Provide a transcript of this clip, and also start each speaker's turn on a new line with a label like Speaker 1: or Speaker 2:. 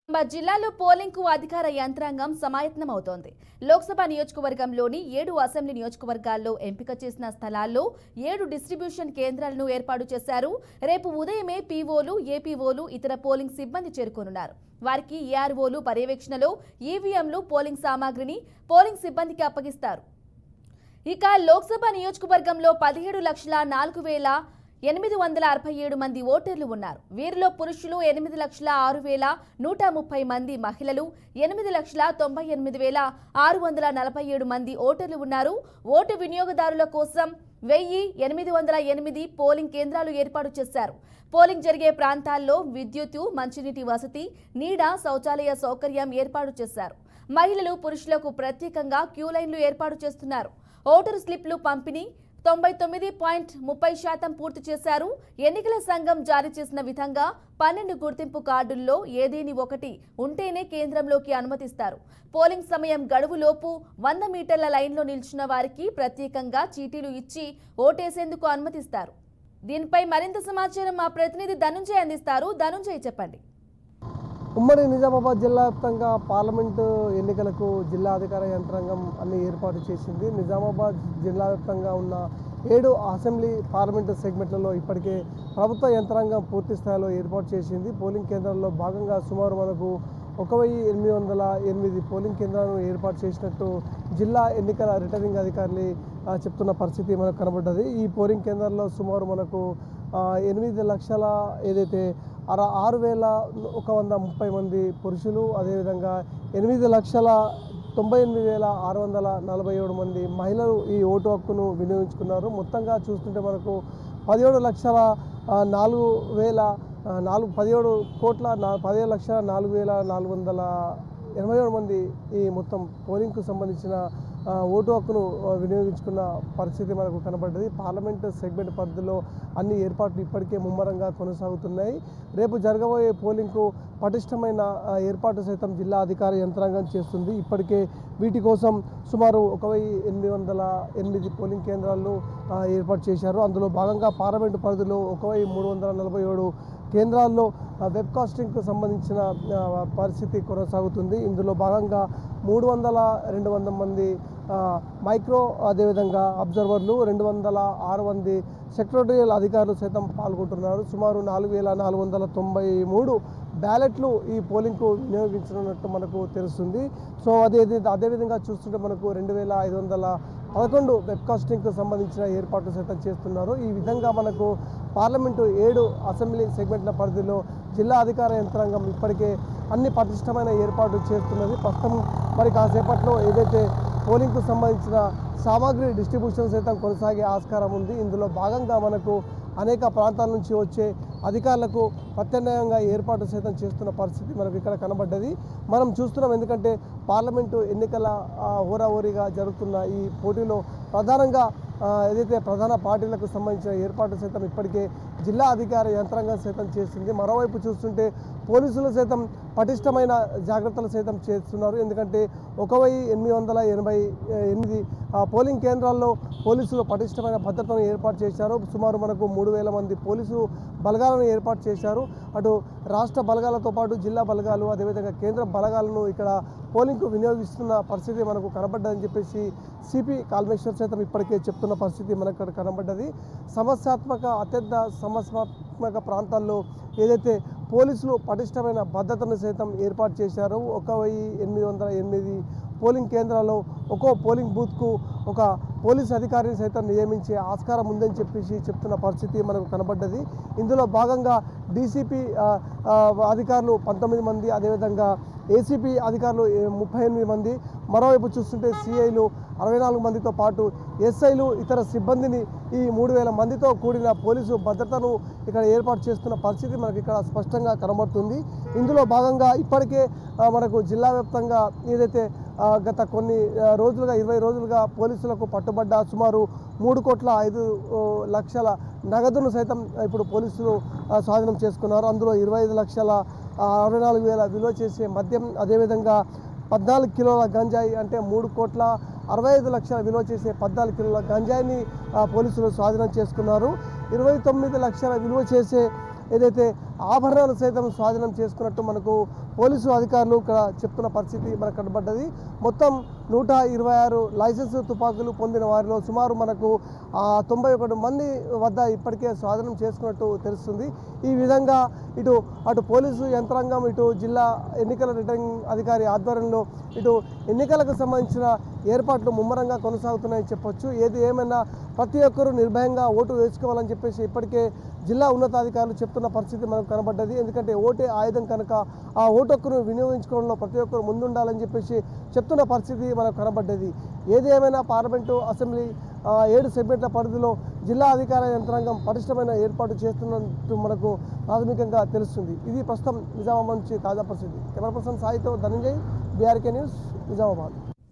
Speaker 1: జిల్లాలో పోలింగ్ కు అధికార యంత్రాంగం సమాయత్తమవుతోంది. లోక్సభ నియోజకవర్గంలోని 7 అసెంబ్లీ నియోజకవర్గాల్లో ఎంపిక చేసిన స్థలాల్లో 7 డిస్ట్రిబ్యూషన్ కేంద్రాలను ఏర్పాటు చేశారు. రేపు ఉదయమే పీఓలు, ఏపీఓలు, ఇతర పోలింగ్ సిబ్బంది చేరుకోనున్నారు. వారికి ఏఆర్ఓలు పర్యవేక్షణలో ఈవీఎంలు, పోలింగ్ సామాగ్రిని పోలింగ్ సిబ్బందికి అప్పగిస్తారు. ఇక లోక్సభ నియోజకవర్గంలో 17,04,867 మంది ఓటర్లు ఉన్నారు. వీరిలో పురుషులు 8,06,130 మంది, మహిళలు 8,98,647 మంది ఓటర్లు ఉన్నారు. ఓటు వినియోగదారుల కోసం 1,808 పోలింగ్ కేంద్రాలు ఏర్పాటు చేశారు. పోలింగ్ జరిగే ప్రాంతాల్లో విద్యుత్, మంచినీటి వసతి, నీడ, శౌచాలయ సౌకర్యం ఏర్పాటు చేశారు. మహిళలు, పురుషులకు ప్రత్యేకంగా క్యూ లైన్లు ఏర్పాటు చేస్తున్నారు. ఓటరు స్లిప్లు పంపిణీ 99.30% పూర్తి చేశారు. ఎన్నికల సంఘం జారీ చేసిన విధంగా 12 గుర్తింపు కార్డుల్లో ఏదేని ఒకటి ఉంటేనే కేంద్రంలోకి అనుమతిస్తారు. పోలింగ్ సమయం గడువులోపు 100 మీటర్ల లైన్లో నిల్చున్న వారికి ప్రత్యేకంగా చీటీలు ఇచ్చి ఓటేసేందుకు అనుమతిస్తారు. దీనిపై మరింత సమాచారం మా ప్రతినిధి ధనుంజయ్ అందిస్తారు. ధనుంజయ్, చెప్పండి.
Speaker 2: ఉమ్మడి నిజామాబాద్ జిల్లా వ్యాప్తంగా పార్లమెంటు ఎన్నికలకు జిల్లా అధికార యంత్రాంగం అన్ని ఏర్పాటు చేసింది. నిజామాబాద్ జిల్లా వ్యాప్తంగా ఉన్న 7 అసెంబ్లీ పార్లమెంటు సెగ్మెంట్లలో ఇప్పటికే ప్రభుత్వ యంత్రాంగం పూర్తి స్థాయిలో ఏర్పాటు చేసింది. పోలింగ్ కేంద్రాల్లో భాగంగా సుమారు మనకు 1,808 పోలింగ్ కేంద్రాలను ఏర్పాటు చేసినట్టు జిల్లా ఎన్నికల రిటర్నింగ్ అధికారులు చెప్తున్న పరిస్థితి మనకు కనబడ్డది. ఈ పోలింగ్ కేంద్రాల్లో సుమారు మనకు 8 లక్షల ఏదైతే 6,130 మంది పురుషులు, అదేవిధంగా 8,98,647 మంది మహిళలు ఈ ఓటు హక్కును వినియోగించుకున్నారు. మొత్తంగా చూస్తుంటే మనకు 17,04,487 మంది ఈ మొత్తం పోలింగ్కు సంబంధించిన ఓటు హక్కును వినియోగించుకున్న పరిస్థితి మనకు కనబడ్డది. పార్లమెంటు సెగ్మెంట్ పరిధిలో అన్ని ఏర్పాట్లు ఇప్పటికే ముమ్మరంగా కొనసాగుతున్నాయి. రేపు జరగబోయే పోలింగ్కు పటిష్టమైన ఏర్పాటు సైతం జిల్లా అధికార యంత్రాంగం చేస్తుంది. ఇప్పటికే వీటి కోసం సుమారు 1,808 పోలింగ్ కేంద్రాలను ఏర్పాటు చేశారు. అందులో భాగంగా పార్లమెంటు పరిధిలో 1,347 కేంద్రాల్లో వెబ్కాస్టింగ్కు సంబంధించిన పరిస్థితి కొనసాగుతుంది. ఇందులో భాగంగా 200 మంది మైక్రో, అదేవిధంగా అబ్జర్వర్లు, 206 మంది సెక్రటరియల్ అధికారులు సైతం పాల్గొంటున్నారు. సుమారు 4,493 బ్యాలెట్లు ఈ పోలింగ్కు వినియోగించనున్నట్టు మనకు తెలుస్తుంది. సో అదేవిధంగా చూస్తుంటే మనకు 2,511 వెబ్కాస్టింగ్కు సంబంధించిన ఏర్పాట్లు సైతం చేస్తున్నారు. ఈ విధంగా మనకు పార్లమెంటు 7 అసెంబ్లీ సెగ్మెంట్ల పరిధిలో జిల్లా అధికార యంత్రాంగం ఇప్పటికే అన్ని పటిష్టమైన ఏర్పాట్లు చేస్తున్నది. ప్రస్తుతం మరి కాసేపట్లో ఏదైతే పోలింగ్కు సంబంధించిన సామాగ్రి డిస్ట్రిబ్యూషన్ సైతం కొనసాగే ఆస్కారం ఉంది. ఇందులో భాగంగా మనకు అనేక ప్రాంతాల నుంచి వచ్చే అధికారులకు ప్రత్యామ్నాయంగా ఏర్పాటు సైతం చేస్తున్న పరిస్థితి మనకు ఇక్కడ కనబడ్డది. మనం చూస్తున్నాం. ఎందుకంటే పార్లమెంటు ఎన్నికల హోరాహోరీగా జరుగుతున్న ఈ పోటీలో ప్రధానంగా ఏదైతే ప్రధాన పార్టీలకు సంబంధించిన ఏర్పాటు సైతం ఇప్పటికే జిల్లా అధికార యంత్రాంగం సైతం చేస్తుంది. మరోవైపు చూస్తుంటే పోలీసులు సైతం పటిష్టమైన జాగ్రత్తలు సైతం చేస్తున్నారు. ఎందుకంటే 1,888 పోలింగ్ కేంద్రాల్లో పోలీసులు పటిష్టమైన భద్రతను ఏర్పాటు చేశారు. సుమారు మనకు 3,000 మంది పోలీసు బలగాలను ఏర్పాటు చేశారు. అటు రాష్ట్ర బలగాలతో పాటు జిల్లా బలగాలు, అదేవిధంగా కేంద్ర బలగాలను ఇక్కడ పోలింగ్కు వినియోగిస్తున్న పరిస్థితి మనకు కనబడ్డదని చెప్పేసి సిపి కాల్మేశ్వర్ సైతం ఇప్పటికే చెప్తున్న పరిస్థితి మనకు ఇక్కడ కనబడ్డది. అత్యంత సమస్యాత్మక ప్రాంతాల్లో ఏదైతే పోలీసులు పటిష్టమైన భద్రతను సైతం ఏర్పాటు చేశారు. 1,808 పోలింగ్ కేంద్రాల్లో ఒక్కో పోలింగ్ బూత్కు ఒక పోలీస్ అధికారిని సైతం నియమించే ఆస్కారం ఉందని చెప్పేసి చెప్తున్న పరిస్థితి మనకు కనబడ్డది. ఇందులో భాగంగా డీసీపీ అధికారులు 19 మంది, అదేవిధంగా ఏసీపీ అధికారులు 38 మంది, మరోవైపు చూస్తుంటే సిఐలు 64 మందితో పాటు ఎస్ఐలు, ఇతర సిబ్బందిని ఈ 3,000 మందితో కూడిన పోలీసు భద్రతను ఇక్కడ ఏర్పాటు చేస్తున్న పరిస్థితి మనకి ఇక్కడ స్పష్టంగా కనబడుతుంది. ఇందులో భాగంగా ఇప్పటికే మనకు జిల్లా వ్యాప్తంగా ఏదైతే గత కొన్ని రోజులుగా 20 రోజులుగా పోలీసులకు పట్టుబడ్డ సుమారు 3,05,00,000 నగదును సైతం ఇప్పుడు పోలీసులు స్వాధీనం చేసుకున్నారు. అందులో 25,64,000 విలువ చేసే మద్యం, అదేవిధంగా 14 కిలోల గంజాయి, అంటే 3,65,00,000 విలువ చేసే 14 కిలోల గంజాయిని పోలీసులు స్వాధీనం చేసుకున్నారు. 29 లక్షల విలువ చేసే ఏదైతే ఆభరణాలు సైతం స్వాధీనం చేసుకున్నట్టు మనకు పోలీసు అధికారులు ఇక్కడ చెప్తున్న పరిస్థితి మనకు కనబడ్డది. మొత్తం 126 లైసెన్స్ తుపాకులు పొందిన వారిలో సుమారు మనకు 91 మంది వద్ద ఇప్పటికే స్వాధీనం చేసుకున్నట్టు తెలుస్తుంది. ఈ విధంగా అటు పోలీసు యంత్రాంగం, ఇటు జిల్లా ఎన్నికల రిటర్నింగ్ అధికారి ఆధ్వర్యంలో ఇటు ఎన్నికలకు సంబంధించిన ఏర్పాట్లు ముమ్మరంగా కొనసాగుతున్నాయని చెప్పొచ్చు. ఏది ఏమైనా ప్రతి ఒక్కరూ నిర్భయంగా ఓటు వేసుకోవాలని చెప్పేసి ఇప్పటికే జిల్లా ఉన్నతాధికారులు చెప్తున్న పరిస్థితి మనకు కనబడ్డది. ఎందుకంటే ఓటే ఆయుధం కనుక ఆ ఓటు హక్కును వినియోగించుకోవడంలో ప్రతి ఒక్కరు ముందుండాలని చెప్పేసి చెప్తున్న పరిస్థితి మనకు కనబడ్డది. ఏది ఏమైనా పార్లమెంటు, అసెంబ్లీ 7 సెగ్మెంట్ల పరిధిలో జిల్లా అధికార యంత్రాంగం పటిష్టమైన ఏర్పాటు చేస్తున్నట్టు మనకు ప్రాథమికంగా తెలుస్తుంది. ఇది ప్రస్తుతం నిజామాబాద్ నుంచి తాజా పరిస్థితి. కెమెరా పర్సన్ సాయితో ధనంజయ్, బీఆర్కే న్యూస్, నిజామాబాద్.